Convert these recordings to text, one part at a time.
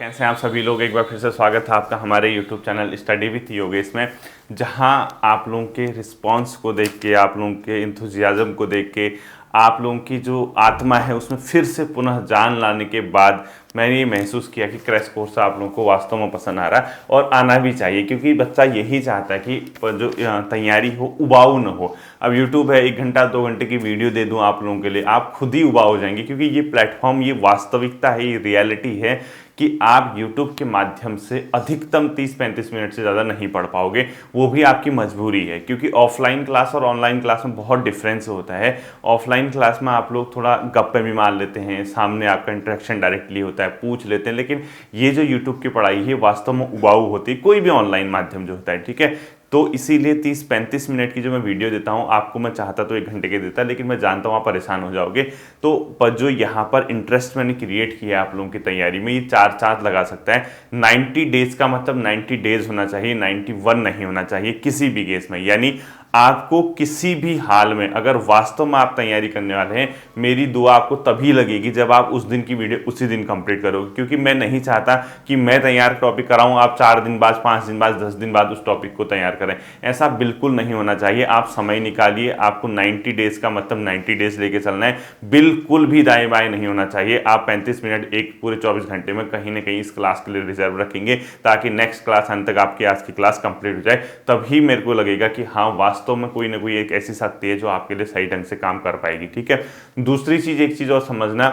कैसे हैं आप सभी लोग। एक बार फिर से स्वागत है आपका हमारे YouTube channel study with Yogesh में, जहां आप लोगों के रिस्पांस को देख के, आप लोगों के इंथुजियाज्म को देख के, आप लोगों की जो आत्मा है उसमें फिर से पुनः जान लाने के बाद मैंने ये महसूस किया कि क्रैश कोर्स आप लोगों को वास्तव में पसंद आ रहा है और आना भी चाहिए, क्योंकि बच्चा यही चाहता है कि जो तैयारी हो उबाऊ न हो। अब YouTube है, 1 घंटा 2 घंटे की वीडियो दे दूं आप लोगों के लिए, आप खुद ही उबाऊ हो जाएंगे, क्योंकि ये प्लेटफॉर्म, ये वास्तविकता है, ये रियलिटी है कि आप YouTube के माध्यम से अधिकतम 30-35 मिनट से ज़्यादा नहीं पढ़ पाओगे। वो भी आपकी मजबूरी है, क्योंकि ऑफलाइन क्लास और ऑनलाइन क्लास में बहुत डिफरेंस होता है। ऑफलाइन क्लास में आप लोग थोड़ा गप्पे भी मार लेते हैं, सामने आपका इंटरेक्शन डायरेक्टली होता है, पूछ लेते हैं, लेकिन ये जो YouTube की पढ़ाई है वास्तव में उबाऊ होती है, कोई भी ऑनलाइन माध्यम जो होता है, ठीक है। तो इसीलिए 30-35 मिनट की जो मैं वीडियो देता हूँ, आपको मैं चाहता तो 1 घंटे के देता, लेकिन मैं जानता हूँ आप परेशान हो जाओगे। तो पर जो यहाँ पर इंटरेस्ट मैंने क्रिएट किया है आप लोगों की तैयारी में, ये 4 चांद लगा सकता है। 90 डेज का मतलब 90 डेज होना चाहिए, 91 नहीं होना चाहिए किसी भी केस में। यानी आपको किसी भी हाल में, अगर वास्तव में आप तैयारी करने वाले हैं, मेरी दुआ आपको तभी लगेगी जब आप उस दिन की वीडियो उसी दिन कंप्लीट करोगे। क्योंकि मैं नहीं चाहता कि मैं तैयार टॉपिक कराऊं, आप 4 दिन बाद, 5 दिन बाद, 10 दिन बाद उस टॉपिक को तैयार करें। ऐसा बिल्कुल नहीं होना चाहिए। आप समय निकालिए, आपको 90 डेज का मतलब 90 डेज लेके चलना है, बिल्कुल भी दाएं बाएं नहीं होना चाहिए। आप 35 मिनट एक पूरे 24 घंटे में कहीं ना कहीं इस क्लास के लिए रिजर्व रखेंगे, ताकि नेक्स्ट क्लास अंत तक आपकी आज की क्लास कंप्लीट हो जाए। तभी मेरे को लगेगा कि हाँ, वास्तव में कोई ना कोई एक ऐसी शक्ति है जो आपके लिए सही ढंग से काम कर पाएगी, ठीक है। दूसरी चीज, एक चीज और समझना,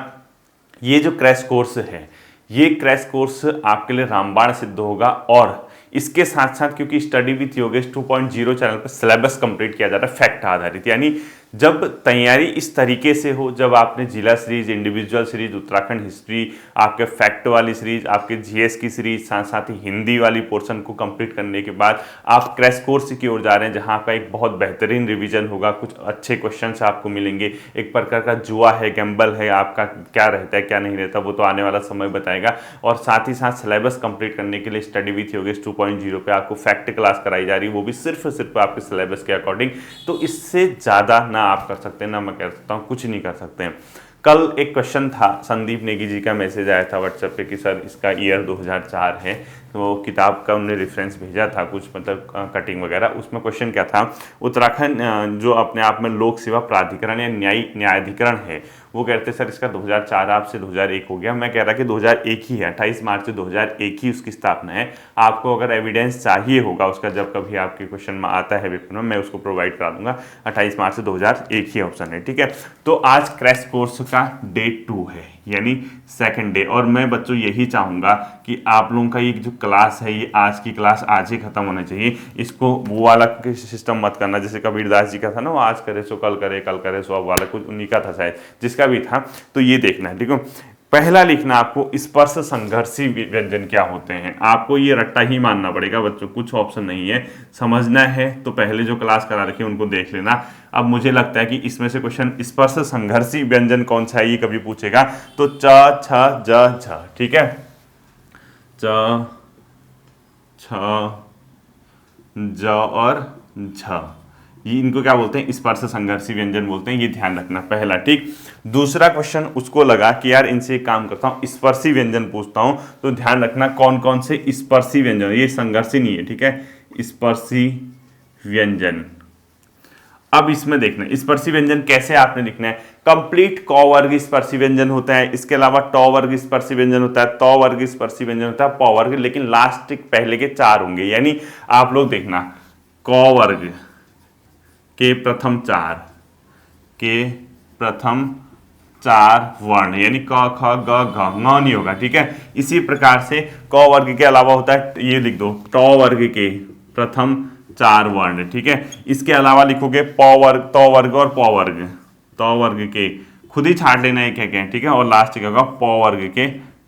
ये जो क्रैश कोर्स है, ये क्रैश कोर्स आपके लिए रामबाण सिद्ध होगा। और इसके साथ साथ, क्योंकि स्टडी विथ योगेश 2.0 चैनल पर सिलेबस कंप्लीट किया जा रहा है फैक्ट आधारित, यानी जब तैयारी इस तरीके से हो, जब आपने जिला series, individual series, Uttarakhand history, आपके फैक्ट वाली सीरीज, आपके जीएस की सीरीज, साथ साथ ही हिंदी वाली पोर्शन को कंप्लीट करने के बाद आप क्रैश कोर्स की ओर जा रहे हैं, जहां आपका एक बहुत बेहतरीन रिवीजन होगा, कुछ अच्छे क्वेश्चन आपको मिलेंगे, एक प्रकार का जुआ है, गैम्बल है, आपका क्या रहता है क्या नहीं रहता वो तो आने वाला समय बताएगा। और साथ ही साथ सिलेबस कंप्लीट करने के लिए स्टडी विथ योगेश 2.0 पे आपको फैक्ट क्लास कराई जा रही है, वो भी सिर्फ आपके सिलेबस के अकॉर्डिंग। तो इससे ज़्यादा ना आप कर सकते हैं, ना मैं कह सकता हूँ, कुछ नहीं कर सकते हैं। कल एक क्वेश्चन था, संदीप नेगी जी का मैसेज आया था व्हाट्सएप पे कि सर इसका ईयर 2004 है, तो किताब का उन्होंने रेफरेंस भेजा था कुछ, मतलब कटिंग वगैरह। उसमें क्वेश्चन क्या था, उत्तराखंड जो अपने आप में लोक सेवा प्राधिकरण या न्यायाधिकरण है, वो कहते सर इसका 2004 आपसे 2001 हो गया। मैं कह रहा कि 2001 ही है, 28 मार्च से 2001 ही उसकी स्थापना है। आपको अगर एविडेंस चाहिए होगा उसका, जब कभी आपके क्वेश्चन में आता है पेपर में, मैं उसको प्रोवाइड करा दूंगा। 28 मार्च से 2001 ही ऑप्शन है, ठीक है। तो आज क्रैश कोर्स का डे 2 है, यानी सेकंड डे। और मैं बच्चों यही चाहूँगा कि आप लोगों का ये जो क्लास है, ये आज की क्लास आज ही खत्म होना चाहिए। इसको वो वाला सिस्टम मत करना जैसे कबीरदास जी का था ना, वो आज करे सो कल करे, कल करे सो अब वाला, कुछ उन्हीं का था शायद, जिसका भी था। तो ये देखना है, ठीक है। पहला लिखना आपको, स्पर्श संघर्षी व्यंजन क्या होते हैं। आपको ये रट्टा ही मानना पड़ेगा बच्चों, कुछ ऑप्शन नहीं है। समझना है तो पहले जो क्लास करा रखी है उनको देख लेना। अब मुझे लगता है कि इसमें से क्वेश्चन स्पर्श संघर्षी व्यंजन कौन सा है ये कभी पूछेगा, तो च छ ज झ, ठीक है। च छ ज और झ, ये इनको क्या बोलते हैं, स्पर्श संघर्षी व्यंजन बोलते हैं, ये ध्यान रखना पहला, ठीक। दूसरा क्वेश्चन उसको लगा कि यार इनसे एक काम करता हूं, स्पर्शी व्यंजन पूछता हूं, तो ध्यान रखना कौन कौन से स्पर्शी व्यंजन, ये संघर्षी नहीं है, ठीक है, स्पर्शी व्यंजन। अब इसमें देखना स्पर्शी व्यंजन कैसे आपने लिखना है। कंप्लीट क वर्ग स्पर्शी व्यंजन होता है, इसके अलावा ट वर्ग स्पर्शी व्यंजन होता है, त वर्ग स्पर्शी व्यंजन होता है, प वर्ग, लेकिन लास्ट पहले के 4 होंगे। यानी आप लोग देखना, क वर्ग के प्रथम 4 वर्ण, यानी क ख ग घ, ङ नहीं होगा, ठीक है। इसी प्रकार से क वर्ग के अलावा होता है, ये लिख दो, ट वर्ग के प्रथम 4 वर्ण, ठीक है। इसके अलावा लिखोगे प वर्ग, त वर्ग और प वर्ग, त वर्ग के खुद ही छाट लेना है क्या क्या, ठीक है। और लास्ट क्या होगा, प वर्ग के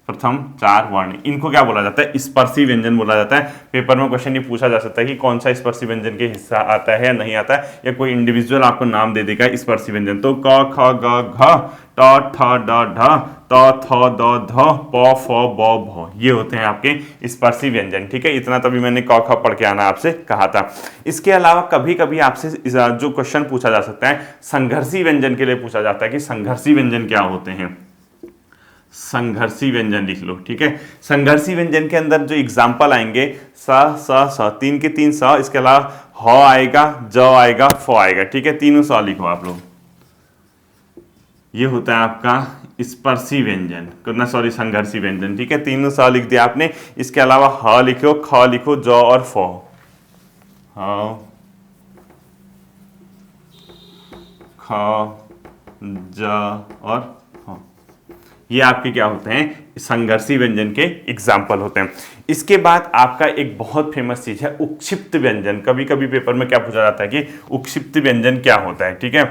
प्रथम 4 वर्ण। इनको क्या बोला जाता है, स्पर्शी व्यंजन बोला जाता है। पेपर में क्वेश्चन ये पूछा जा सकता है कि कौन सा स्पर्शी व्यंजन के हिस्सा आता है या नहीं आता है, या कोई इंडिविजुअल आपको नाम दे देगा स्पर्शी व्यंजन। तो क ख ग घ, ट ठ ड ढ, त थ द ध, प फ ब भ, ये होते हैं आपके स्पर्शी व्यंजन, ठीक है। इतना तभी मैंने क ख पढ़ के आना आपसे कहा था। इसके अलावा कभी कभी आपसे जो क्वेश्चन पूछा जा सकता है संघर्षी व्यंजन के लिए पूछा जाता है कि संघर्षी व्यंजन क्या होते हैं। संघर्षी व्यंजन लिख लो, ठीक है। संघर्षी व्यंजन के अंदर जो एग्जाम्पल आएंगे स तीन के तीन स, इसके अलावा ह आएगा, ज आएगा, फ आएगा, ठीक है। तीनों स लिखो आप लोग। ये होता है आपका स्पर्शी व्यंजन, ना सॉरी संघर्षी व्यंजन, ठीक है। तीनों स लिख दिया आपने। इसके अलावा ह लिखो, ख लिखो, ज और फ, ह ख ज और फ, ये आपके क्या होते हैं, संघर्षी व्यंजन के एग्जाम्पल होते हैं। इसके बाद आपका एक बहुत फेमस चीज है उत्क्षिप्त व्यंजन। कभी कभी पेपर में क्या पूछा जाता है कि उत्क्षिप्त व्यंजन क्या होता है, ठीक है।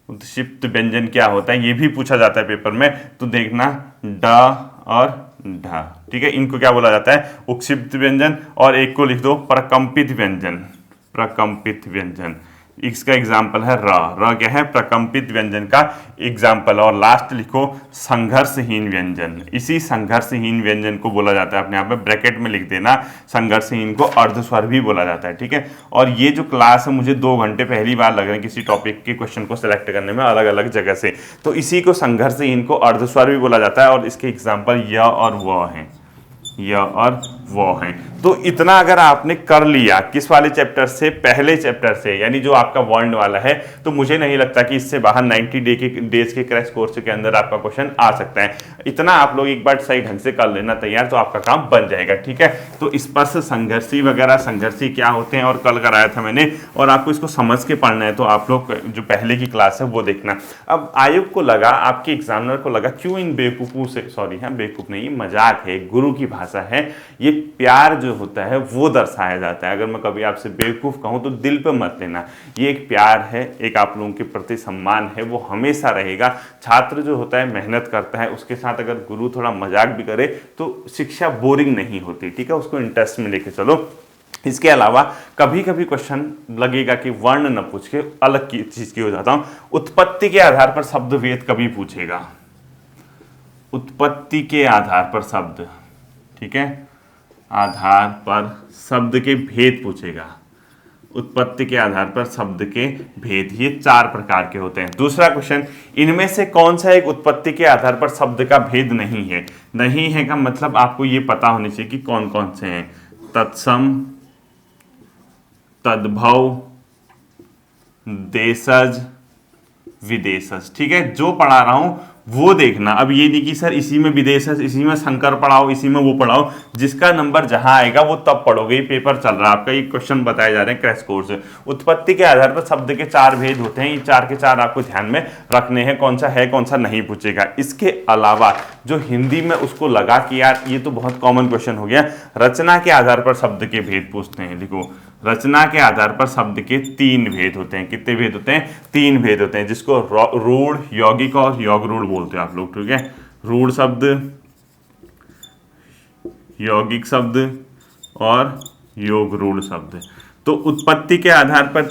उत्क्षिप्त व्यंजन क्या होता है, ये भी पूछा जाता है पेपर में, तो देखना ड और ढ, ठीक है। इनको क्या बोला जाता है, उत्क्षिप्त व्यंजन। और एक को लिख दो प्रकंपित व्यंजन, प्रकंपित व्यंजन। इसका एग्जाम्पल है र, र क्या है, प्रकंपित व्यंजन का एग्जाम्पल। और लास्ट लिखो संघर्षहीन व्यंजन। इसी संघर्षहीन व्यंजन को बोला जाता है, अपने आप में ब्रैकेट में लिख देना, संघर्षहीन को अर्धस्वर भी बोला जाता है, ठीक है। और ये जो क्लास है मुझे 2 घंटे पहली बार लग रहे हैं किसी टॉपिक के क्वेश्चन को सिलेक्ट करने में अलग अलग जगह से, तो इसी को संघर्षहीन को अर्धस्वर भी बोला जाता है। और इसके एग्जाम्पल य और व हैं, य और वो हैं। तो इतना अगर आपने कर लिया किस वाले चैप्टर से, पहले चैप्टर से, यानी जो आपका वर्ण वाला है, तो मुझे नहीं लगता कि इससे बाहर 90 डेज के क्रैश कोर्स के अंदर आपका क्वेश्चन आ सकता है। इतना आप लोग एक बार सही ढंग से कर लेना तैयार, तो आपका काम बन जाएगा, ठीक है। तो स्पर्श संघर्षी वगैरह, संघर्षी क्या होते हैं और कल कराया था मैंने, और आपको इसको समझ के पढ़ना है, तो आप लोग जो पहले की क्लास है वो देखना। अब आयोग को लगा, आपके एग्जामिनर को लगा, क्यों इन बेवकूफ़ों से, सॉरी हाँ बेवकूफ़ नहीं, मजाक है, गुरु की भाषा है, ये प्यार जो होता है वो दर्शाया जाता है। अगर मैं कभी आपसे बेवकूफ़ कहूँ तो दिल पे मत लेना, ये एक प्यार है, एक आप लोगों के प्रति सम्मान है, वो हमेशा रहेगा। छात्र जो होता है मेहनत करता है, उसके साथ अगर गुरु थोड़ा मजाक भी करे तो शिक्षा बोरिंग नहीं होती, ठीक है। उसको इंटरेस्ट में लेके चलो। इसके अलावा कभी कभी क्वेश्चन लगेगा कि वर्ण न पूछ के अलग की चीज की हो जाता हूं, उत्पत्ति के आधार पर शब्द भेद कभी पूछेगा, उत्पत्ति के आधार पर शब्द, ठीक है, आधार पर शब्द के भेद पूछेगा। उत्पत्ति के आधार पर शब्द के भेद, ये 4 प्रकार के होते हैं। दूसरा क्वेश्चन, इनमें से कौन सा एक उत्पत्ति के आधार पर शब्द का भेद नहीं है। नहीं है का मतलब आपको ये पता होना चाहिए कि कौन कौन से हैं। तत्सम, तद्भव, देशज, विदेशज, ठीक है। जो पढ़ा रहा हूं वो देखना। अब ये नहीं कि सर इसी में विदेशज, इसी में शंकर पढ़ाओ, इसी में वो पढ़ाओ, जिसका नंबर जहां आएगा वो तब पढ़ोगे। ये पेपर चल रहा है आपका, ये क्वेश्चन बताए जा रहे हैं क्रैश कोर्स। उत्पत्ति के आधार पर शब्द के 4 भेद होते हैं, ये 4 के 4 आपको ध्यान में रखने हैं, कौन सा है कौन सा नहीं पूछेगा। इसके अलावा जो हिंदी में उसको लगा कि यार ये तो बहुत कॉमन क्वेश्चन हो गया, रचना के आधार पर शब्द के भेद पूछते हैं। लिखो, रचना के आधार पर शब्द के 3 भेद होते हैं। कितने भेद होते हैं? 3 भेद होते हैं, जिसको रूढ़, यौगिक और योग रूढ़ बोलते हैं आप लोग, ठीक है। रूढ़ शब्द, यौगिक शब्द और योग रूढ़ शब्द। तो उत्पत्ति के आधार पर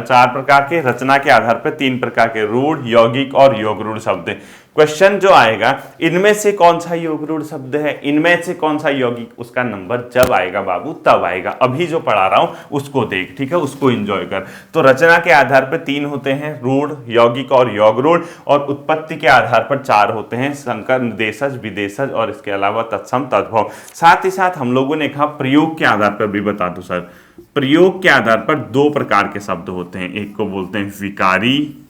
4 प्रकार के, रचना के आधार पर 3 प्रकार के, रूढ़, यौगिक और योग रूढ़ शब्द। क्वेश्चन जो आएगा, इनमें से कौन सा योग रूढ़ शब्द है, इनमें से कौन सा यौगिक, उसका नंबर जब आएगा बाबू तब आएगा। अभी जो पढ़ा रहा हूं उसको देख, ठीक है, उसको एंजॉय कर। तो रचना के आधार पर 3 होते हैं, रूढ़, यौगिक और योग रूढ़, और उत्पत्ति के आधार पर 4 होते हैं, संकर, देशज, विदेशज और इसके अलावा तत्सम, तद्भव। साथ ही साथ हम लोगों ने कहा प्रयोग के आधार पर भी बता दो सर। प्रयोग के आधार पर 2 प्रकार के शब्द होते हैं, एक को बोलते हैं विकारी,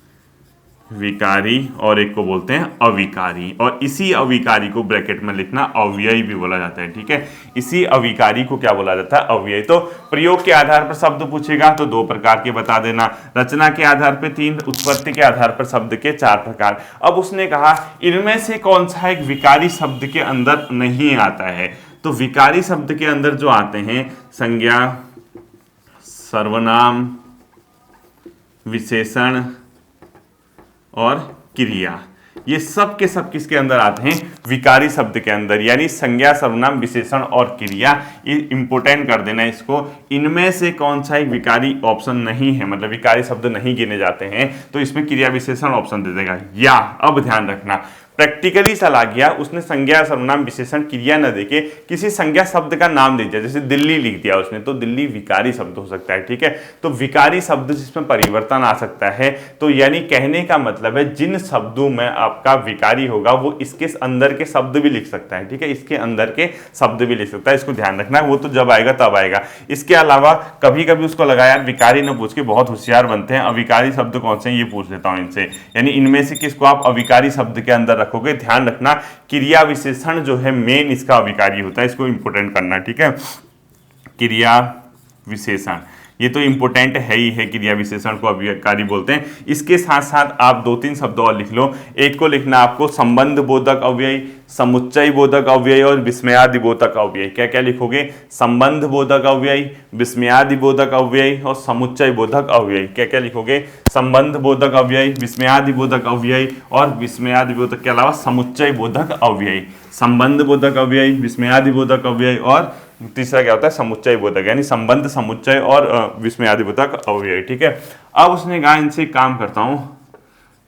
विकारी, और एक को बोलते हैं अविकारी। और इसी अविकारी को ब्रैकेट में लिखना अव्ययी भी बोला जाता है, ठीक है। इसी अविकारी को क्या बोला जाता है? अव्ययी। तो प्रयोग के आधार पर शब्द पूछेगा तो 2 प्रकार के बता देना, रचना के आधार पर 3, उत्पत्ति के आधार पर शब्द के 4 प्रकार। अब उसने कहा इनमें से कौन सा एक विकारी शब्द के अंदर नहीं आता है। तो विकारी शब्द के अंदर जो आते हैं संज्ञा, सर्वनाम, विशेषण और क्रिया, ये सब के सब किसके अंदर आते हैं? विकारी शब्द के अंदर। यानी संज्ञा, सर्वनाम, विशेषण और क्रिया, ये इंपोर्टेंट कर देना इसको। इनमें से कौन सा एक विकारी ऑप्शन नहीं है, मतलब विकारी शब्द नहीं गिने जाते हैं, तो इसमें क्रिया विशेषण ऑप्शन दे देगा। या अब ध्यान रखना, प्रैक्टिकली चला गया, उसने संज्ञा सर्वनाम विशेषण क्रिया न देके किसी संज्ञा शब्द का नाम दे दिया, जैसे दिल्ली लिख दिया उसने, तो दिल्ली विकारी शब्द हो सकता है, ठीक है। तो विकारी शब्द जिसमें परिवर्तन आ सकता है, तो यानी कहने का मतलब है जिन शब्दों में आपका विकारी होगा वो इसके अंदर के शब्द भी लिख सकता है, ठीक है, इसके अंदर के शब्द भी लिख सकता है, इसको ध्यान रखना है, वो तो जब आएगा तब आएगा। इसके अलावा कभी कभी उसको लगा यार विकारी न पूछ के बहुत होशियार बनते हैं, अविकारी शब्द कौन से हैं ये पूछ लेता हूं इनसे, यानी इनमें से किसको आप अविकारी शब्द के अंदर रखोगे। ध्यान रखना क्रिया विशेषण जो है मेन इसका अविकारी होता है, इसको इंपोर्टेंट करना, ठीक है। क्रिया विशेषण ये तो इंपोर्टेंट है ही है, क्रिया विशेषण को अविकारी बोलते हैं। इसके साथ साथ आप 2-3 शब्द और लिख लो। एक को लिखना आपको संबंध बोधक अव्यय, समुच्चय बोधक अव्यय और विस्मयादि बोधक अव्यय। क्या क्या लिखोगे? संबंध बोधक अव्यय, विस्मयादि बोधक अव्यय और समुच्चय बोधक अव्यय। क्या क्या लिखोगे? संबंध बोधक अव्यय, विस्मयादि बोधक अव्यय और विस्मयादि बोधक के अलावा समुच्चय बोधक अव्यय। संबंध बोधक अव्यय, विस्मयादि बोधक अव्यय और तीसरा क्या होता है? समुच्चय बोधक, यानी संबंध, समुच्चय और विस्मयादि बोधक अव्यय, ठीक है। अब उसने कहा इनसे काम करता हूं,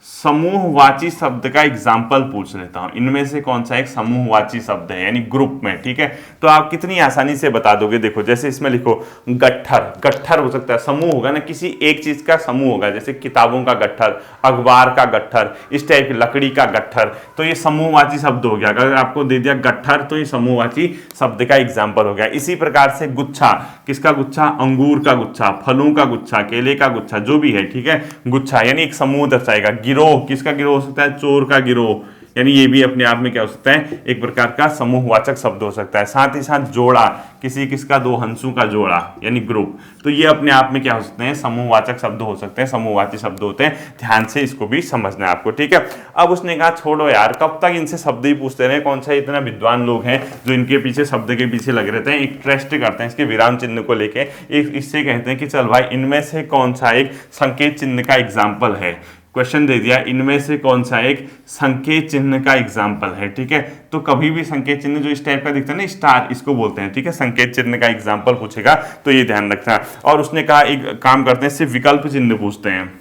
समूहवाची शब्द का एग्जाम्पल पूछ लेता हूं, इनमें से कौन सा एक समूहवाची शब्द है, यानी ग्रुप में, ठीक है। तो आप कितनी आसानी से बता दोगे। देखो जैसे इसमें लिखो गट्ठर, गट्ठर हो सकता है, समूह होगा ना, किसी एक चीज का समूह होगा, जैसे किताबों का गट्ठर, अखबार का गट्ठर, इस टाइप की लकड़ी का गट्ठर, तो ये समूहवाची शब्द हो गया। अगर आपको दे दिया गट्ठर तो ये समूहवाची शब्द का एग्जाम्पल हो गया। इसी प्रकार से गुच्छा, किसका गुच्छा? अंगूर का गुच्छा, फलों का गुच्छा, केले का गुच्छा, जो भी है, ठीक है, गुच्छा यानी एक समूह दर्शाएगा। गिरोह, किसका गिरोह हो सकता है? चोर का गिरोह, यानी ये भी अपने आप में क्या हो सकता है? एक प्रकार का समूहवाचक शब्द हो सकता है। साथ ही साथ जोड़ा, किसी किसका? दो हंसों का जोड़ा, यानी ग्रुप, तो ये अपने आप में क्या हो सकते हैं? समूहवाचक शब्द हो सकते हैं, समूहवाची शब्द होते हैं। ध्यान से इसको भी समझना है आपको, ठीक है। अब उसने कहा छोड़ो यार, कब तक इनसे शब्द ही पूछते रहे, कौन सा इतना विद्वान लोग हैं जो इनके पीछे शब्द के पीछे लगे रहते हैं, एक टेस्ट करते हैं इसके विराम चिन्ह को लेके, एक इससे कहते हैं कि चल भाई इनमें से कौन सा एक संकेत चिन्ह का एग्जाम्पल है। क्वेश्चन दे दिया, इनमें से कौन सा एक संकेत चिन्ह का एग्जाम्पल है, ठीक है। तो कभी भी संकेत चिन्ह जो इस टाइप का दिखता है ना, स्टार, इसको बोलते हैं, ठीक है। संकेत चिन्ह का एग्जाम्पल पूछेगा तो ये ध्यान रखना। और उसने कहा एक काम करते हैं, सिर्फ विकल्प चिन्ह पूछते हैं,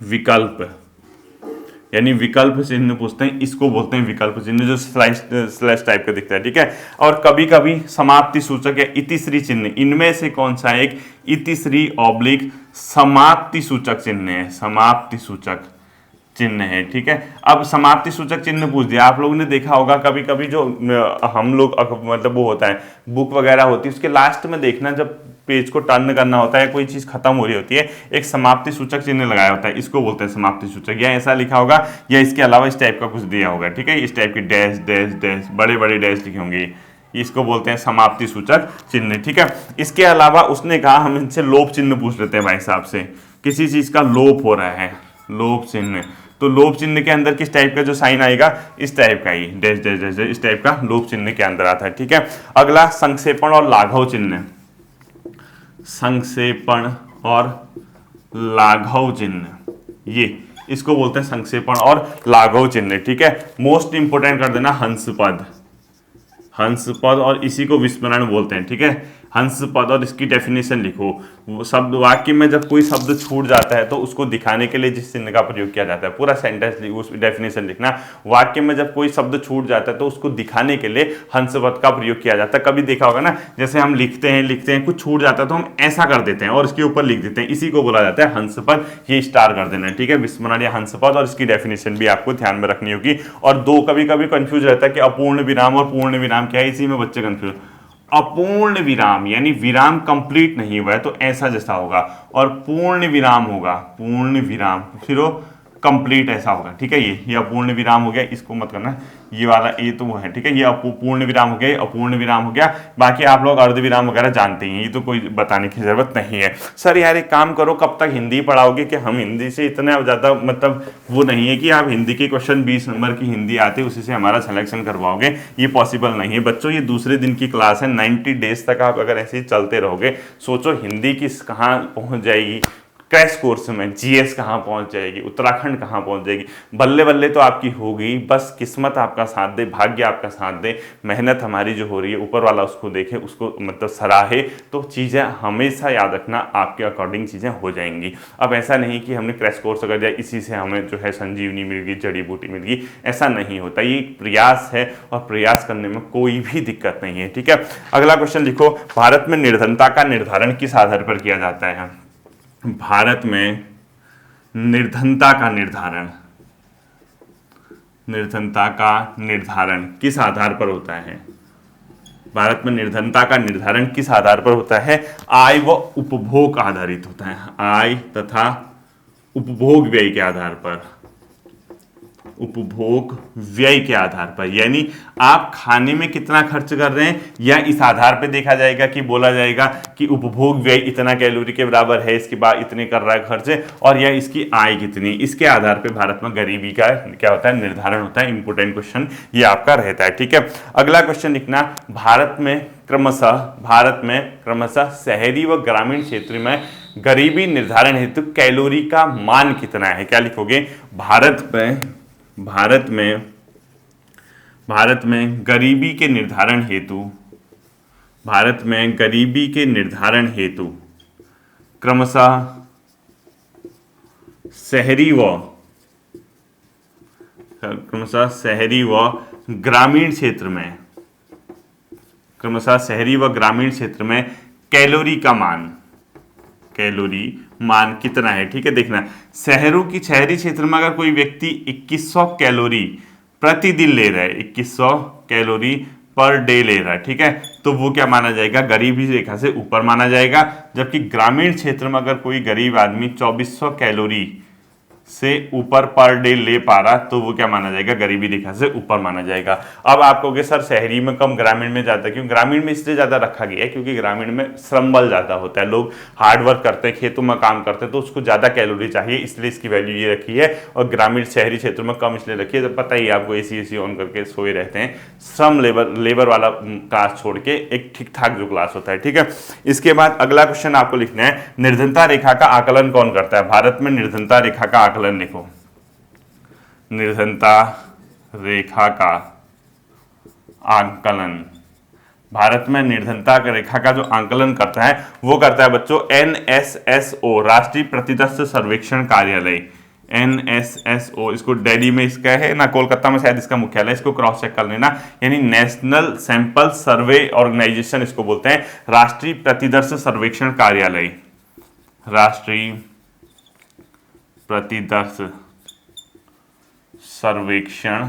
विकल्प यानी विकल्प चिन्ह पूछते हैं, इसको बोलते हैं विकल्प चिन्ह, जो स्लैश टाइप का दिखता है, ठीक है। और कभी कभी समाप्ति सूचक या इतिश्री चिन्ह, इनमें से कौन सा एक इतिश्री ऑब्लिक समाप्ति सूचक चिन्ह है, समाप्ति सूचक चिन्ह है, ठीक है। अब समाप्ति सूचक चिन्ह पूछ दिया, आप लोगों ने देखा होगा कभी कभी जो हम लोग मतलब वो होता है बुक वगैरह होती है, उसके लास्ट में देखना जब पेज को टर्न करना होता है, कोई चीज खत्म हो रही होती है, एक समाप्ति सूचक चिन्ह लगाया होता है, इसको बोलते हैं समाप्ति सूचक। या ऐसा लिखा होगा या इसके अलावा इस टाइप का कुछ दिया होगा, ठीक है, इस टाइप की डैश डैश डैश, बड़े बड़े डैश लिखे होंगे, इसको बोलते हैं समाप्ति सूचक चिन्ह, ठीक है। इसके अलावा उसने कहा हम इनसे लोप चिन्ह पूछ लेते हैं भाई साहब से, किसी चीज का लोप हो रहा है, लोप चिन्ह, तो लोप चिन्ह के अंदर किस टाइप का जो साइन आएगा? इस टाइप का ही, डैश डैश डैश, इस टाइप का लोप चिन्ह के अंदर आता है, ठीक है। अगला संक्षेपण और लाघव चिन्ह, संक्षेपण और लाघव चिन्ह, ये इसको बोलते हैं संक्षेपण और लाघव चिन्ह, ठीक है। मोस्ट इंपोर्टेंट कर देना हंस पद, हंस पद, और इसी को विस्मरण बोलते हैं, ठीक है। हंस पद और इसकी डेफिनेशन लिखो। वो शब्द वाक्य में जब कोई शब्द छूट जाता है तो उसको दिखाने के लिए जिस चिन्ह का प्रयोग किया जाता है, पूरा सेंटेंस उस डेफिनेशन लिखना। वाक्य में जब कोई शब्द छूट जाता है तो उसको दिखाने के लिए हंस पद का प्रयोग किया जाता है। कभी देखा होगा ना, जैसे हम लिखते हैं कुछ छूट जाता है तो हम ऐसा कर देते हैं और इसके ऊपर लिख देते हैं, इसी को बोला जाता है हंस पद। ये स्टार कर देना है, ठीक है, विस्मरण या हंस पद, और इसकी डेफिनेशन भी आपको ध्यान में रखनी होगी। और दो कभी कभी कंफ्यूज रहता है कि अपूर्ण विराम और पूर्ण विराम क्या है, इसी में बच्चे कंफ्यूज। अपूर्ण विराम यानी विराम कंप्लीट नहीं हुआ है तो ऐसा जैसा होगा, और पूर्ण विराम होगा, पूर्ण विराम फिर वो कंप्लीट ऐसा होगा, ठीक है। ये अपूर्ण विराम हो गया, इसको मत करना, ये वाला ये तो वो है, ठीक है। ये पूर्ण विराम हो गया, अपूर्ण विराम हो गया, बाकी आप लोग अर्ध विराम वगैरह जानते हैं, ये तो कोई बताने की जरूरत नहीं है। सर यार एक काम करो, कब तक हिंदी पढ़ाओगे? कि हम हिंदी से इतना ज़्यादा मतलब वो नहीं है कि आप हिंदी के क्वेश्चन 20 नंबर की हिंदी आते उसी से हमारा सिलेक्शन करवाओगे, ये पॉसिबल नहीं है बच्चों। ये दूसरे दिन की क्लास है, 90 डेज तक आप अगर ऐसे ही चलते रहोगे, सोचो हिंदी किस कहाँ पहुँच जाएगी, क्रैश कोर्स में जीएस कहाँ पहुंच जाएगी, उत्तराखंड कहाँ पहुंच जाएगी। बल्ले बल्ले तो आपकी होगी, बस किस्मत आपका साथ दे, भाग्य आपका साथ दे, मेहनत हमारी जो हो रही है ऊपर वाला उसको देखे, उसको मतलब सराहे, तो चीज़ें हमेशा याद रखना आपके अकॉर्डिंग चीज़ें हो जाएंगी। अब ऐसा नहीं कि हमने क्रैश कोर्स अगर जाए इसी से हमें जो है संजीवनी मिल गई, जड़ी बूटी मिल गई, ऐसा नहीं होता। ये एक प्रयास है और प्रयास करने में कोई भी दिक्कत नहीं है, ठीक है। अगला क्वेश्चन लिखो, भारत में निर्धनता का निर्धारण किस आधार पर किया जाता है। भारत में निर्धनता का निर्धारण किस आधार पर होता है। भारत में निर्धनता का निर्धारण किस आधार पर होता है। आय व उपभोग आधारित होता है, आय तथा उपभोग व्यय के आधार पर, उपभोग व्यय के आधार पर, यानी आप खाने में कितना खर्च कर रहे हैं या इस आधार पे देखा जाएगा कि बोला जाएगा कि उपभोग व्यय इतना कैलोरी के बराबर है, इसके बाद इतने कर रहा है खर्च, और या इसकी आय कितनी, इसके आधार पे भारत में गरीबी का क्या होता है, निर्धारण होता है। इंपोर्टेंट क्वेश्चन ये आपका रहता है, ठीक है। अगला क्वेश्चन लिखना, भारत में क्रमशः शहरी व ग्रामीण क्षेत्र में गरीबी निर्धारण हेतु कैलोरी का मान कितना है। क्या लिखोगे, भारत में गरीबी के निर्धारण हेतु क्रमशः शहरी व ग्रामीण क्षेत्र में कैलोरी मान कितना है, ठीक है। देखना, शहरी क्षेत्र में अगर कोई व्यक्ति 2100 कैलोरी प्रतिदिन ले रहा है, 2100 कैलोरी पर डे ले रहा है, ठीक है, तो वो क्या माना जाएगा, गरीबी रेखा से ऊपर माना जाएगा। जबकि ग्रामीण क्षेत्र में अगर कोई गरीब आदमी 2400 कैलोरी से ऊपर पर डे ले पा रहा, तो वो क्या माना जाएगा, गरीबी रेखा से ऊपर माना जाएगा। अब आप कहोगे सर शहरी में कम ग्रामीण में ज्यादा क्यों। ग्रामीण में इसलिए ज्यादा रखा गया है क्योंकि ग्रामीण में श्रम बल ज्यादा होता है, लोग हार्ड वर्क करते हैं, खेतों में काम करते हैं, तो उसको ज्यादा कैलोरी चाहिए, इसलिए इसकी वैल्यू ये रखी है। और ग्रामीण शहरी क्षेत्रों में कम इसलिए रखी है, तो पता ही आपको एसी ऑन करके सोए रहते हैं, श्रम लेबर वाला क्लास छोड़ के एक ठीक ठाक जो क्लास होता है, ठीक है। इसके बाद अगला क्वेश्चन आपको लिखना है, निर्धनता रेखा का आकलन कौन करता है। भारत में निर्धनता रेखा का आकलन लिखो, निर्धनता रेखा का आंकलन। भारत में निर्धनता रेखा का जो आंकलन करता है वो करता है बच्चों NSSO, राष्ट्रीय प्रतिदर्श सर्वेक्षण कार्यालय। NSSO, इसको दिल्ली में इसका है ना, कोलकाता में शायद इसका मुख्यालय, इसको क्रॉस चेक कर लेना, यानी नेशनल सैंपल सर्वे ऑर्गेनाइजेशन इसको बोलते हैं, राष्ट्रीय प्रतिदर्श सर्वेक्षण कार्यालय, राष्ट्रीय प्रतिदर्श सर्वेक्षण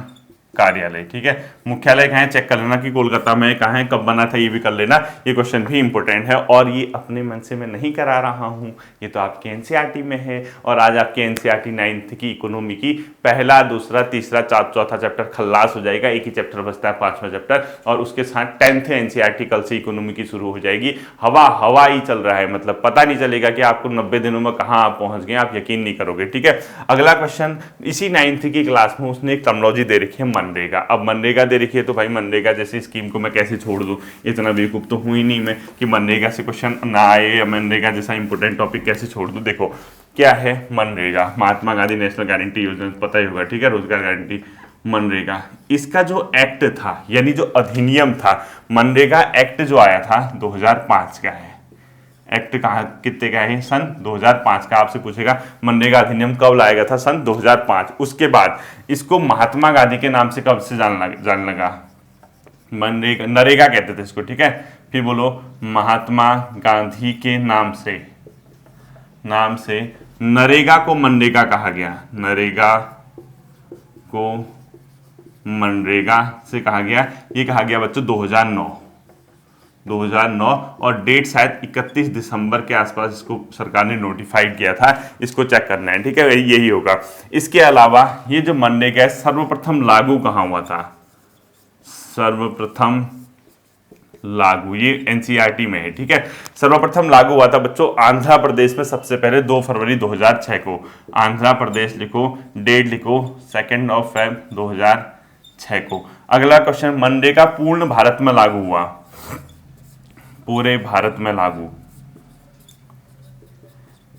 कार्यालय, ठीक है। मुख्यालय कहाँ है चेक कर लेना कि कोलकाता में कहाँ है, कब बना था, ये भी कर लेना, ये क्वेश्चन भी इंपॉर्टेंट है। और ये अपने मन से मैं नहीं करा रहा हूँ, ये तो आपके एनसीईआरटी में है। और आज आपके एनसीईआरटी 9th की इकोनॉमी की पहला, दूसरा, तीसरा, चौथा चैप्टर खल्लास हो जाएगा, एक ही चैप्टर बचता है 5वां चैप्टर, और उसके साथ 10th एनसीईआरटी कल से इकोनॉमी की शुरू हो जाएगी। हवा ही चल रहा है, मतलब पता नहीं चलेगा कि आपको 90 दिनों में कहाँ आप पहुंच गए, आप यकीन नहीं करोगे, ठीक है। अगला क्वेश्चन, इसी 9th की क्लास में उसने एक टर्मिनोलॉजी दे रखी है मनरेगा। अब मनरेगा दे रखी है तो भाई मनरेगा जैसी स्कीम को मैं कैसे छोड़ दूं, इतना बेवकूफ तो हुई नहीं मैं कि मनरेगा से क्वेश्चन ना आए, या मनरेगा जैसा इंपॉर्टेंट टॉपिक कैसे छोड़ दूं। देखो क्या है मनरेगा, महात्मा गांधी नेशनल गारंटी योजना, पता ही होगा, ठीक है, रोजगार गारंटी। मनरेगा, इसका जो एक्ट था यानी जो अधिनियम था, मनरेगा एक्ट जो आया था 2005 का है। एक्ट कहाँ कितने का है, सन 2005 का। आपसे पूछेगा मनरेगा अधिनियम कब लाया गया था, सन 2005। उसके बाद इसको महात्मा गांधी के नाम से कब से जान लगा, मनरेगा, नरेगा कहते थे इसको, ठीक है। फिर बोलो, महात्मा गांधी के नाम से नरेगा को मनरेगा कहा गया, नरेगा को मनरेगा से कहा गया, ये कहा गया बच्चों 2009, और डेट शायद 31 दिसंबर के आसपास इसको सरकार ने नोटिफाइड किया था, इसको चेक करना है, ठीक है, यही होगा। इसके अलावा ये जो मनरेगा है सर्वप्रथम लागू कहाँ हुआ था, सर्वप्रथम लागू, ये एनसीईआरटी में है, ठीक है। सर्वप्रथम लागू हुआ था बच्चों आंध्र प्रदेश में सबसे पहले 2 फरवरी 2006 को। आंध्र प्रदेश लिखो, डेट लिखो 2 फेब 2006 को। अगला क्वेश्चन, मनरेगा पूर्ण भारत में लागू हुआ, पूरे भारत में लागू,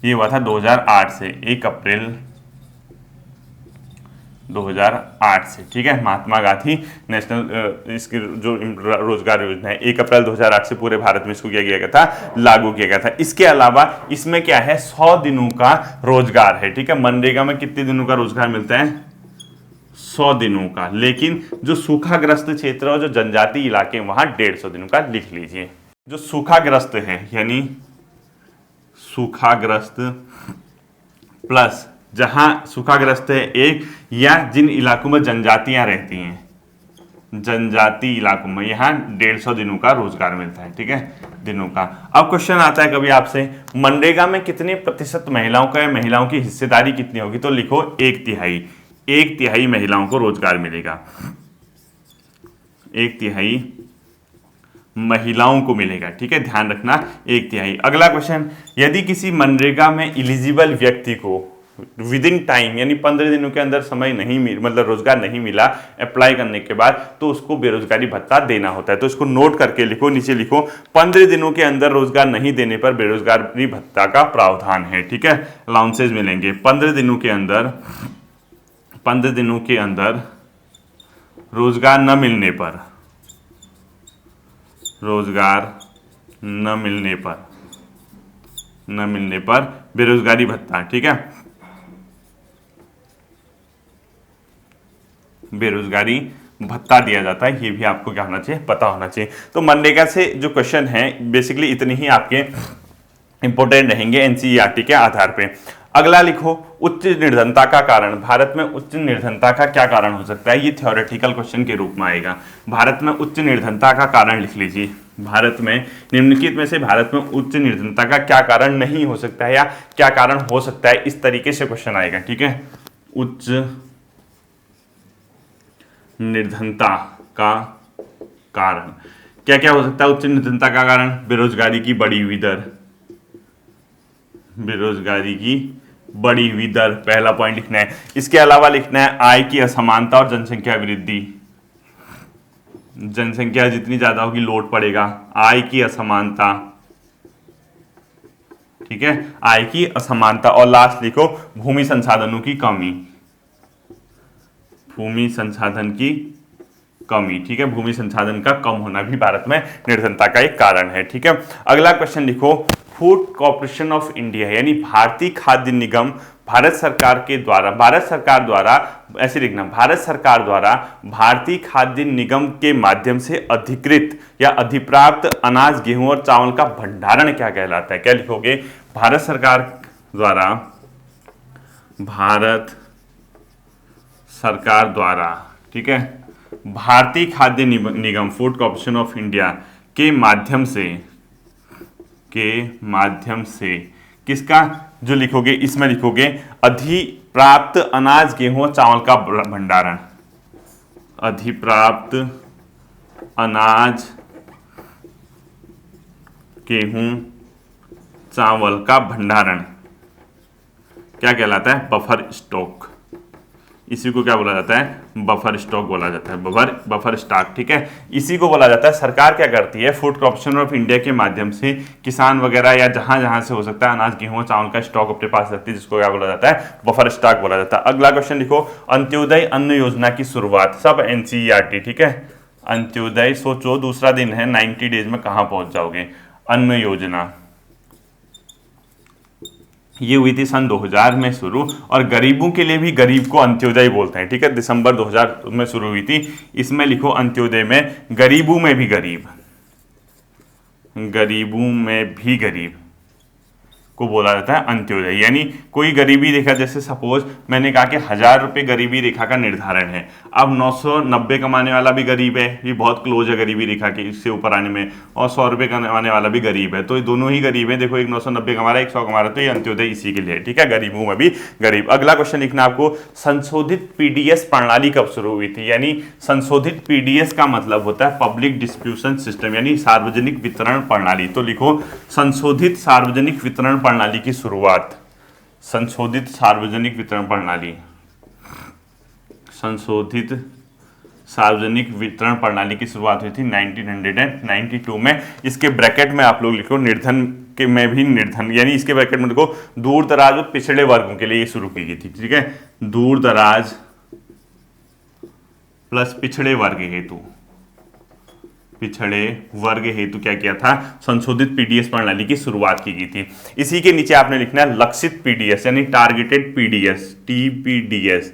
ये हुआ था 2008 से, 1 अप्रैल 2008 से, ठीक है। महात्मा गांधी नेशनल इसकी जो रोजगार योजना है 1 अप्रैल 2008 से पूरे भारत में इसको किया गया था, लागू किया गया था। इसके अलावा इसमें क्या है, 100 दिनों का रोजगार है, ठीक है। मनरेगा में कितने दिनों का रोजगार मिलता है, 100 दिनों का। लेकिन जो सूखाग्रस्त क्षेत्र और जो जनजातीय इलाके वहां 150 दिनों का लिख लीजिए। जो सूखाग्रस्त है यानी सूखाग्रस्त प्लस जहां सूखाग्रस्त है एक, या जिन इलाकों में जनजातियां रहती हैं, जनजातीय इलाकों में यहां 150 दिनों का रोजगार मिलता है, ठीक है, दिनों का। अब क्वेश्चन आता है कभी आपसे, मनरेगा में कितने प्रतिशत महिलाओं का, महिलाओं की हिस्सेदारी कितनी होगी, तो लिखो 1/3। 1/3 महिलाओं को रोजगार मिलेगा, 1/3 महिलाओं को मिलेगा, ठीक है, ध्यान रखना 1/3। अगला क्वेश्चन, यदि किसी मनरेगा में इलिजिबल व्यक्ति को विद इन टाइम यानी 15 दिनों के अंदर समय नहीं मिल, मतलब रोजगार नहीं मिला अप्लाई करने के बाद, तो उसको बेरोजगारी भत्ता देना होता है। तो इसको नोट करके लिखो, नीचे लिखो 15 दिनों के अंदर रोजगार नहीं देने पर बेरोजगारी भत्ता का प्रावधान है, ठीक है, अलाउंसेज मिलेंगे। 15 दिनों के अंदर, 15 दिनों के अंदर रोजगार न मिलने पर, रोजगार न मिलने पर बेरोजगारी भत्ता, ठीक है, बेरोजगारी भत्ता दिया जाता है। ये भी आपको क्या होना चाहिए, पता होना चाहिए। तो मनरेगा से जो क्वेश्चन है बेसिकली इतने ही आपके इंपॉर्टेंट रहेंगे एनसीईआरटी के आधार पे। अगला लिखो, उच्च निर्धनता का कारण। भारत में उच्च निर्धनता का क्या कारण हो सकता है, ये थ्योरेटिकल क्वेश्चन के रूप में आएगा। भारत में उच्च निर्धनता का कारण लिख लीजिए। भारत में निम्नलिखित में से भारत में उच्च निर्धनता का क्या कारण नहीं हो सकता है या क्या कारण हो सकता है, इस तरीके से क्वेश्चन आएगा, ठीक है। उच्च निर्धनता का कारण क्या क्या हो सकता है, उच्च निर्धनता का कारण बेरोजगारी की बढ़ी हुई दर, बेरोजगारी की बढ़ी हुई दर, पहला पॉइंट लिखना है। इसके अलावा लिखना है आय की असमानता और जनसंख्या वृद्धि। जनसंख्या जितनी ज्यादा होगी लोड पड़ेगा, आय की असमानता, ठीक है, आय की असमानता। और लास्ट लिखो भूमि संसाधनों की कमी, भूमि संसाधन की कमी, ठीक है, भूमि संसाधन का कम होना भी भारत में निर्धनता का एक कारण है, ठीक है। अगला क्वेश्चन लिखो, फूड कॉर्पोरेशन ऑफ इंडिया यानी भारतीय खाद्य निगम भारत सरकार द्वारा ऐसे लिखना, भारत सरकार द्वारा भारतीय खाद्य निगम के माध्यम से अधिकृत या अधिप्राप्त अनाज, गेहूं और चावल का भंडारण क्या कहलाता है, क्या लिखोगे, भारत सरकार द्वारा, भारत सरकार द्वारा, ठीक है, भारतीय खाद्य निगम फूड कॉर्पोरेशन ऑफ इंडिया के माध्यम से किसका, जो लिखोगे इसमें लिखोगे अधिप्राप्त अनाज, गेहूं, चावल का भंडारण, अधिप्राप्त अनाज, गेहूं, चावल का भंडारण क्या कहलाता है, बफर स्टॉक। इसी को क्या बोला जाता है, बफर स्टॉक बोला जाता है, बफर स्टॉक, ठीक है, इसी को बोला जाता है। सरकार क्या करती है, फूड कॉर्पोरेशन ऑफ इंडिया के माध्यम से किसान वगैरह या जहां जहां से हो सकता है अनाज, गेहूं, चावल का स्टॉक अपने पास रखती है, जिसको क्या बोला जाता है, बफर स्टॉक बोला जाता है। अगला क्वेश्चन लिखो, अंत्योदय अन्न योजना की शुरुआत, सब एनसीईआरटी, ठीक है, अंत्योदय, सोचो दूसरा दिन है, 90 डेज में कहां पहुंच जाओगे। अन्न योजना ये हुई थी सन 2000 में शुरू, और गरीबों के लिए भी गरीब को अंत्योदय बोलते हैं, ठीक है, दिसंबर 2000 में शुरू हुई थी। इसमें लिखो अंत्योदय में गरीबों में भी गरीब, गरीबों में भी गरीब को बोला जाता है अंत्योदय। यानी कोई गरीबी रेखा, जैसे सपोज मैंने कहा कि 1000 रुपये गरीबी रेखा का निर्धारण है, अब 990 कमाने वाला भी गरीब है, ये बहुत क्लोज है गरीबी रेखा के इससे ऊपर आने में, और 100 रुपये कमाने वाला भी गरीब है, तो ये दोनों ही गरीब है। देखो एक 990 कमा रहा है, 100 कमा रहा है, तो ये अंत्योदय इसी के लिए, ठीक है, गरीबों में भी गरीब। अगला क्वेश्चन लिखना आपको, संशोधित पीडीएस प्रणाली कब शुरू हुई थी, यानी संशोधित पीडीएस का मतलब होता है पब्लिक डिस्ट्रीब्यूशन सिस्टम, यानी सार्वजनिक वितरण प्रणाली। तो लिखो संशोधित सार्वजनिक वितरण प्रणाली की शुरुआत, संशोधित सार्वजनिक वितरण प्रणाली, संशोधित सार्वजनिक वितरण प्रणाली की शुरुआत हुई थी 1992 में। इसके ब्रैकेट में आप लोग लिखो निर्धन के में भी निर्धन, यानी इसके ब्रैकेट में देखो दूर दराज और पिछड़े वर्गों के लिए ये शुरू की गई थी, ठीक है। दूर दराज प्लस पिछड़े वर्ग हेतु, पिछड़े वर्ग हेतु क्या किया था, संशोधित पीडीएस प्रणाली की शुरुआत की गई थी। इसी के नीचे आपने लिखना है लक्षित पीडीएस यानी टारगेटेड पीडीएस, टीपीडीएस।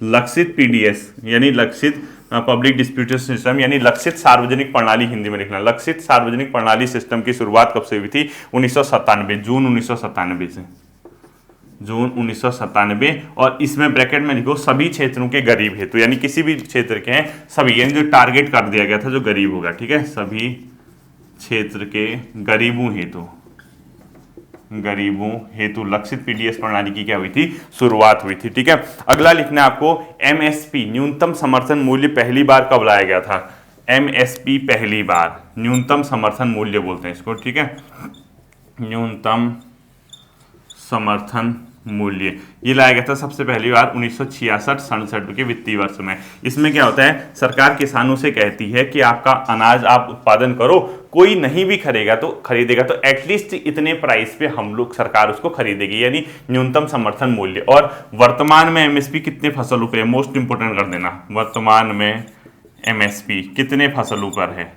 लक्षित पीडीएस यानी लक्षित पब्लिक डिस्प्यूटेड सिस्टम यानी लक्षित सार्वजनिक प्रणाली, हिंदी में लिखना। लक्षित सार्वजनिक प्रणाली सिस्टम की शुरुआत कब से हुई थी? 1997, जून 1997 से, जून 1997। और इसमें ब्रैकेट में लिखो सभी क्षेत्रों के गरीब हेतु, यानी किसी भी क्षेत्र के हैं सभी, यानी जो टारगेट कर दिया गया था जो गरीब होगा, ठीक है। सभी क्षेत्र के गरीबों हेतु, गरीबों हेतु लक्षित पीडीएस प्रणाली की क्या हुई थी? शुरुआत हुई थी, ठीक है। अगला लिखना है आपको एमएसपी, न्यूनतम समर्थन मूल्य पहली बार कब लाया गया था? एमएसपी पहली बार, न्यूनतम समर्थन मूल्य बोलते हैं इसको, ठीक है। न्यूनतम समर्थन मूल्य ये लाया गया था सबसे पहली बार 1966-67 के वित्तीय वर्ष में। इसमें क्या होता है, सरकार किसानों से कहती है कि आपका अनाज आप उत्पादन करो, कोई नहीं भी खरीदेगा तो एटलीस्ट इतने प्राइस पे हम लोग, सरकार उसको खरीदेगी, यानी न्यूनतम समर्थन मूल्य। और वर्तमान में एमएसपी कितने फसलों पे है, मोस्ट इंपोर्टेंट कर देना, वर्तमान में एमएसपी कितने फसलों पर है?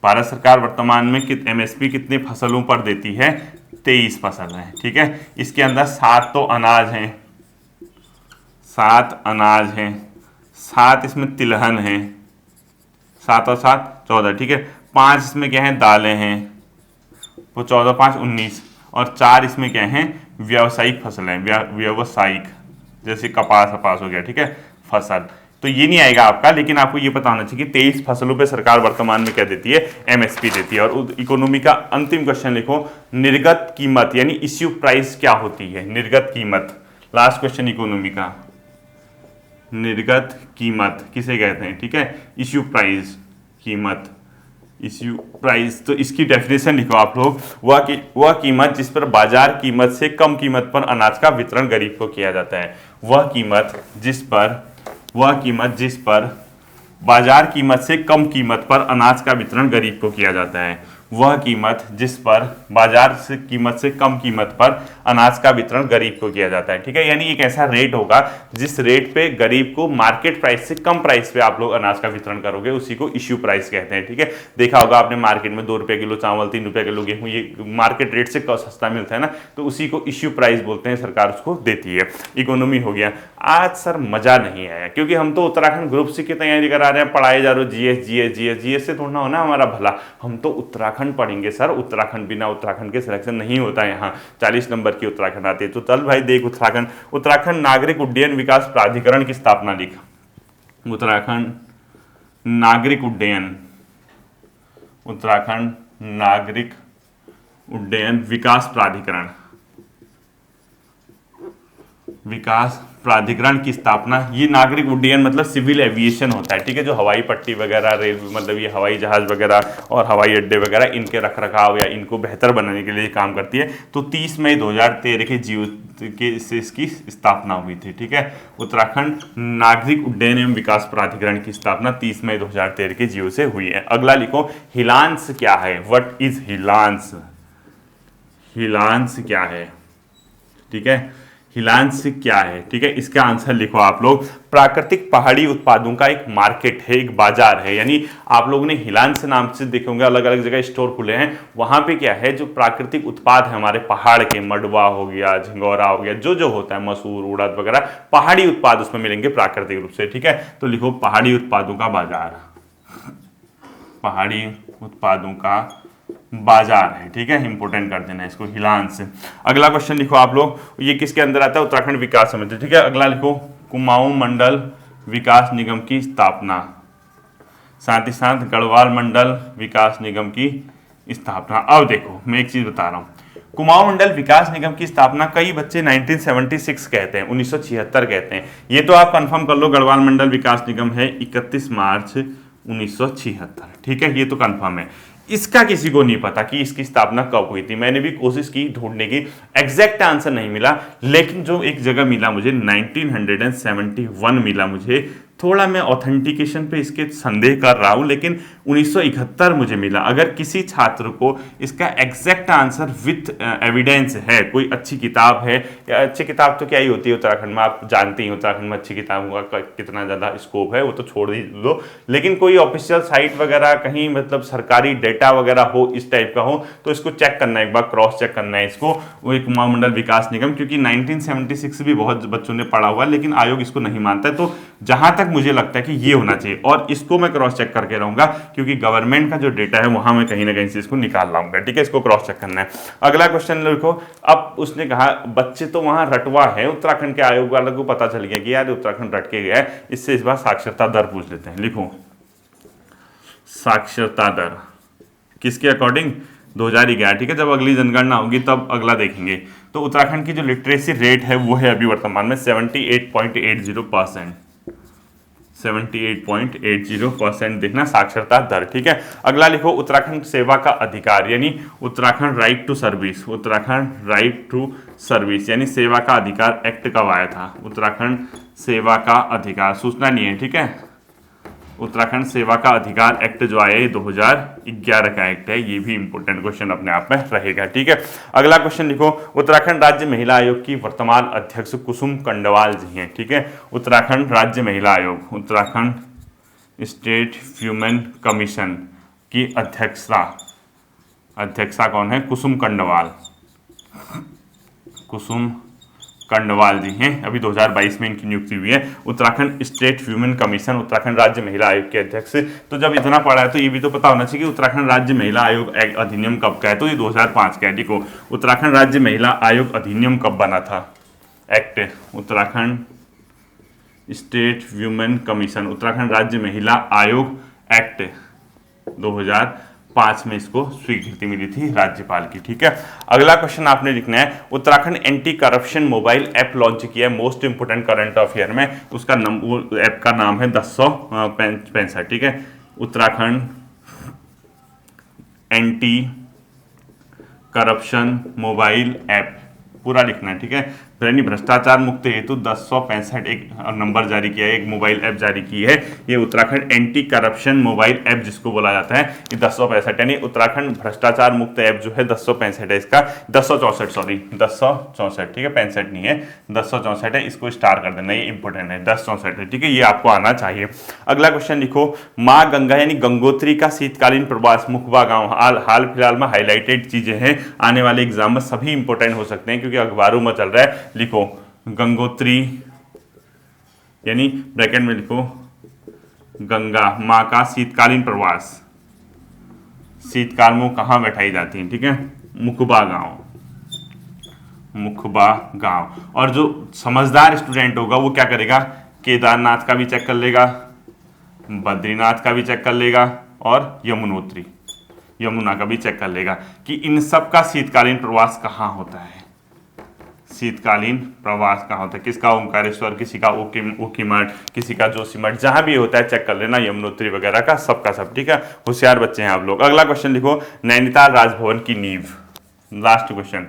भारत सरकार वर्तमान में एमएसपी कितने फसलों पर देती है? 23 फसल है, ठीक है। इसके अंदर 7 तो अनाज हैं, 7 अनाज हैं, 7 इसमें तिलहन हैं, 7 और 7 14, ठीक है। 5 इसमें क्या है, दालें हैं, वो 14 5 19, और 4 इसमें क्या है, व्यावसायिक फसलें, व्यावसायिक जैसे कपास वपास हो गया, ठीक है, फसल। तो ये नहीं आएगा आपका, लेकिन आपको ये पता होना चाहिए कि 23 फसलों पे सरकार वर्तमान में क्या देती है, एमएसपी देती है। और इकोनॉमी का अंतिम क्वेश्चन लिखो, निर्गत कीमत यानी इश्यू प्राइस क्या होती है? निर्गत कीमत, लास्ट क्वेश्चन इकोनॉमी का, निर्गत कीमत किसे कहते हैं, ठीक है। इश्यू प्राइस, कीमत, इश्यू प्राइस, तो इसकी डेफिनेशन लिखो आप लोग, वह कीमत जिस पर बाजार कीमत से कम कीमत पर अनाज का वितरण गरीब को किया जाता है। वह कीमत जिस पर बाजार कीमत से कम कीमत पर अनाज का वितरण गरीब को किया जाता है। वह कीमत जिस पर बाजार से कीमत से कम कीमत पर अनाज का वितरण गरीब को किया जाता है, ठीक है। यानी एक ऐसा रेट होगा जिस रेट पे गरीब को मार्केट प्राइस से कम प्राइस पे आप लोग अनाज का वितरण करोगे, उसी को इश्यू प्राइस कहते हैं, ठीक है। देखा होगा आपने मार्केट में 2 रुपये किलो चावल, 3 रुपये किलो गेहूँ, ये मार्केट रेट से सस्ता मिलता है ना, तो उसी को इश्यू प्राइस बोलते हैं, सरकार उसको देती है। इकोनॉमी हो गया। आज सर मजा नहीं आया क्योंकि हम तो उत्तराखंड ग्रुप सी की तैयारी करा रहे हैं, पढ़ाए जा रहे हो जीएस से थोड़ा होना हमारा भला, हम तो उत्तराखंड पढ़ेंगे सर। उत्तराखंड, बिना उत्तराखंड के सिलेक्शन नहीं होता है यहाँ। 40 नंबर की उत्तराखंड आती है, तो चल भाई देख उत्तराखंड नागरिक उड्डयन विकास प्राधिकरण की स्थापना लिख, उत्तराखंड नागरिक उड्डयन विकास प्राधिकरण की स्थापना। ये नागरिक उड्डयन मतलब सिविल एविएशन होता है, ठीक है, जो हवाई पट्टी वगैरह, रेलवे मतलब ये हवाई जहाज वगैरह और हवाई अड्डे वगैरह, इनके रखरखाव या इनको बेहतर बनाने के लिए काम करती है। तो 30 मई 2013 के से इसकी स्थापना हुई थी, ठीक है। उत्तराखंड नागरिक उड्डयन एवं विकास प्राधिकरण की स्थापना 30 मई 2013 के जीओ से हुई है। अगला लिखो, हिलांस क्या है? What is Hilans? हिलांस क्या है, ठीक है, हिलांस क्या है, ठीक है। इसका आंसर लिखो आप लोग, प्राकृतिक पहाड़ी उत्पादों का एक मार्केट है, एक बाजार है। यानी आप लोगों ने हिलांस नाम से देखे होंगे, अलग अलग जगह स्टोर खुले हैं, वहां पे क्या है, जो प्राकृतिक उत्पाद है हमारे पहाड़ के, मडवा हो गया, झिंगोरा हो गया, जो होता है, मसूर, उड़द वगैरह, पहाड़ी उत्पाद उसमें मिलेंगे प्राकृतिक रूप से, ठीक है। तो लिखो पहाड़ी उत्पादों का बाजार, पहाड़ी उत्पादों का बाजार है, ठीक है, इंपोर्टेंट कर देना इसको, हिलांस। अगला क्वेश्चन लिखो आप लोग, ये किसके अंदर आता है? उत्तराखंड विकास समिति, ठीक है। अगला लिखो, कुमाऊं मंडल विकास निगम की स्थापना, साथ ही साथ गढ़वाल मंडल विकास निगम की स्थापना। अब देखो मैं एक चीज बता रहा हूँ, कुमाऊं मंडल विकास निगम की स्थापना कई बच्चे 1976 कहते हैं, 1976 कहते हैं, ये तो आप कंफर्म कर लो। गढ़वाल मंडल विकास निगम है 31 मार्च 1976, ठीक है, ये तो कंफर्म है। इसका किसी को नहीं पता कि इसकी स्थापना कब हुई थी। मैंने भी कोशिश की ढूंढने की, एग्जैक्ट आंसर नहीं मिला, लेकिन जो एक जगह मिला मुझे 1971 मिला मुझे, थोड़ा मैं ऑथेंटिकेशन पे इसके संदेह कर रहा हूँ, लेकिन 1971 मुझे मिला। अगर किसी छात्र को इसका एग्जैक्ट आंसर विथ एविडेंस है, कोई अच्छी किताब है, या अच्छी किताब तो क्या ही होती है उत्तराखंड में, आप जानते ही उत्तराखंड में अच्छी किताबों का कितना ज़्यादा स्कोप है, वो तो छोड़ ही दो। लेकिन कोई ऑफिशियल साइट वगैरह कहीं मतलब सरकारी डेटा वगैरह हो, इस टाइप का हो, तो इसको चेक करना है, एक बार क्रॉस चेक करना है इसको, वो एक कुमाऊं मंडल विकास निगम, क्योंकि 1976 भी बहुत बच्चों ने पढ़ा हुआ है, लेकिन आयोग इसको नहीं मानता है। तो जहां तक मुझे लगता है कि ये होना चाहिए, और इसको मैं क्रॉस चेक करके रहूंगा, क्योंकि गवर्नमेंट का जो डेटा है वहां मैं कहीं ना कहीं से इसको निकाल लाऊंगा। ठीक है, इसको क्रॉस चेक करना है। अगला क्वेश्चन लिखो। अब उसने कहा बच्चे तो वहां रटवा है, उत्तराखंड के आयोग वालों को पता चल गया कि यार उत्तराखंड रट के गया है, इससे इस बार साक्षरता दर पूछ लेते हैं। लिखो साक्षरता दर किसके अकॉर्डिंग, 2011। ठीक है, जब अगली जनगणना होगी तब अगला देखेंगे। तो उत्तराखंड की जो लिटरेसी रेट है वो है अभी वर्तमान में 78.80%। 78.80% देखना साक्षरता दर। ठीक है, अगला लिखो उत्तराखंड सेवा का अधिकार, यानी Uttarakhand right to service. Uttarakhand right to service यानी सेवा का अधिकार एक्ट कब आया था? उत्तराखंड सेवा का अधिकार, सूचना नहीं है। ठीक है, उत्तराखंड सेवा का अधिकार एक्ट जो आया है 2011 का एक्ट है, ये भी इंपॉर्टेंट क्वेश्चन अपने आप में रहेगा। ठीक है, अगला क्वेश्चन लिखो उत्तराखंड राज्य महिला आयोग की वर्तमान अध्यक्ष कुसुम कंडवाल जी हैं। ठीक है, उत्तराखंड राज्य महिला आयोग, उत्तराखंड स्टेट ह्यूमन कमीशन की अध्यक्षा कौन है? कुसुम कंडवाल। कुसुम कंडवाल जी हैं, अभी 2022 में इनकी नियुक्ति हुई है। Uttarakhand state human commission, Uttarakhand राज्य महिला आयोग के अध्यक्ष। तो जब इतना पढ़ा है तो ये भी तो पता होना चाहिए कि उत्तराखंड राज्य महिला आयोग अधिनियम कब का है, तो ये 2005 का है। देखो उत्तराखंड राज्य महिला आयोग अधिनियम कब बना था? Act Uttarakhand state human commission, Uttarakhand राज्य महिला आयोग एक्ट 2005 में इसको स्वीकृति मिली थी राज्यपाल की। ठीक है, अगला क्वेश्चन आपने लिखना है Uttarakhand anti corruption mobile app launch किया है मोस्ट इंपोर्टेंट करंट अफेयर में, उसका ऐप का नाम है 1065। ठीक है, Uttarakhand anti corruption mobile app पूरा लिखना है। ठीक है, यानी भ्रष्टाचार मुक्त हेतु 1065 एक नंबर जारी किया है, एक मोबाइल ऐप जारी की है। ये Uttarakhand anti corruption mobile app जिसको बोला जाता है, ये 1065 यानी उत्तराखंड भ्रष्टाचार मुक्त ऐप जो है 1065 है इसका, 1064 सॉरी 1064। ठीक है, 65 नहीं है, 1064 है, इसको स्टार कर देना, ये इंपॉर्टेंट है, 1064 है। ठीक है, ये आपको आना चाहिए। अगला क्वेश्चन लिखो माँ गंगा यानी गंगोत्री का शीतकालीन प्रवास मुखबा गाँव, हाल फिलहाल में हाईलाइटेड चीजें हैं, आने वाले एग्जाम में सभी इंपॉर्टेंट हो सकते हैं क्योंकि अखबारों में चल रहा है। लिखो गंगोत्री यानी ब्रैकेट में लिखो गंगा मां का शीतकालीन प्रवास, शीतकाल में कहां बैठाई जाती है? ठीक है, मुखबा गांव, मुखबा गांव। और जो समझदार स्टूडेंट होगा वो क्या करेगा? केदारनाथ का भी चेक कर लेगा, बद्रीनाथ का भी चेक कर लेगा, और यमुना का भी चेक कर लेगा कि इन सब का शीतकालीन प्रवास कहाँ होता है। शीतकालीन प्रवास कहाँ होता है? किसका ओमकारेश्वर, किसी का ऊखीमठ, किसी का जोशीमठ, जहां भी होता है चेक कर लेना, यमुनोत्री वगैरह का सबका सब। ठीक है, होशियार बच्चे हैं आप लोग। अगला क्वेश्चन लिखो नैनीताल राजभवन की नींव, लास्ट क्वेश्चन,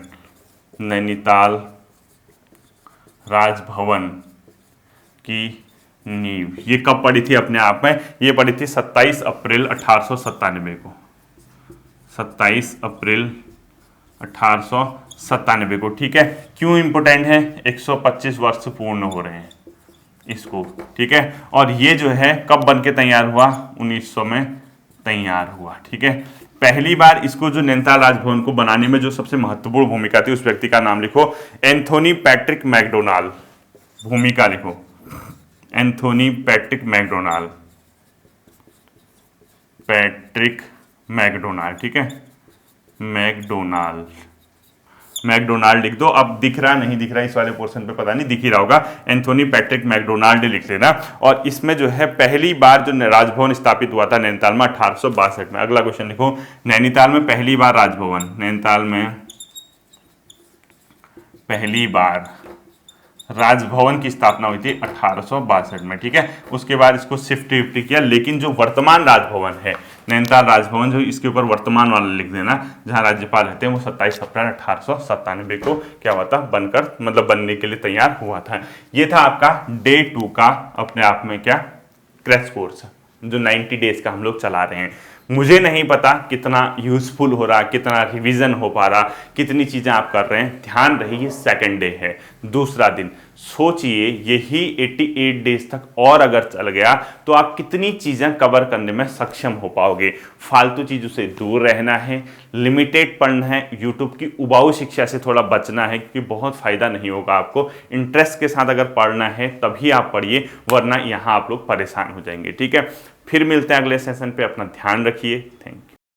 नैनीताल राजभवन की नींव ये कब पड़ी थी? अपने आप में ये पड़ी थी 27 अप्रैल 1897 को, 27 अप्रैल 1897 को। ठीक है, क्यों इंपोर्टेंट है? 125 वर्ष पूर्ण हो रहे हैं इसको। ठीक है, और ये जो है कब बन के तैयार हुआ? 1900 में तैयार हुआ। ठीक है, पहली बार इसको जो नैनीताल राजभवन को बनाने में जो सबसे महत्वपूर्ण भूमिका थी उस व्यक्ति का नाम लिखो एंथोनी पैट्रिक मैकडोनाल्ड। भूमिका लिखो Anthony Patrick McDonald, Patrick McDonald. ठीक है, मैकडोनाल्ड लिख दो। अब दिख रहा नहीं दिख रहा इस वाले पोर्शन पे पता नहीं, दिख ही रहा होगा, एंथोनी पैट्रिक मैकडोनाल्ड लिख लेना। और इसमें जो है पहली बार जो राजभवन स्थापित हुआ था नैनीताल में 1862 में। अगला क्वेश्चन लिखो नैनीताल में पहली बार राजभवन, नैनीताल में पहली बार राजभवन की स्थापना हुई थी 1862 में। ठीक है, उसके बाद इसको शिफ्ट किया, लेकिन जो वर्तमान राजभवन है नैनीताल राजभवन, जो इसके ऊपर वर्तमान वाला लिख देना जहां राज्यपाल रहते हैं, वो 27 अप्रैल 1897 को क्या हुआ था? बनकर मतलब बनने के लिए तैयार हुआ था। ये था आपका डे 2 का अपने आप में क्या क्रैश कोर्स जो 90 डेज का हम लोग चला रहे हैं। मुझे नहीं पता कितना यूजफुल हो रहा, कितना रिवीजन हो पा रहा, कितनी चीज़ें आप कर रहे हैं। ध्यान रहे ये सेकंड डे है, दूसरा दिन। सोचिए यही 88 डेज तक और अगर चल गया तो आप कितनी चीज़ें कवर करने में सक्षम हो पाओगे। फालतू चीज़ों से दूर रहना है, लिमिटेड पढ़ना है, यूट्यूब की उबाऊ शिक्षा से थोड़ा बचना है क्योंकि बहुत फ़ायदा नहीं होगा आपको। इंटरेस्ट के साथ अगर पढ़ना है तभी आप पढ़िए, वरना यहाँ आप लोग परेशान हो जाएंगे। ठीक है, फिर मिलते हैं अगले सेशन पे। अपना ध्यान रखिए। Thank you.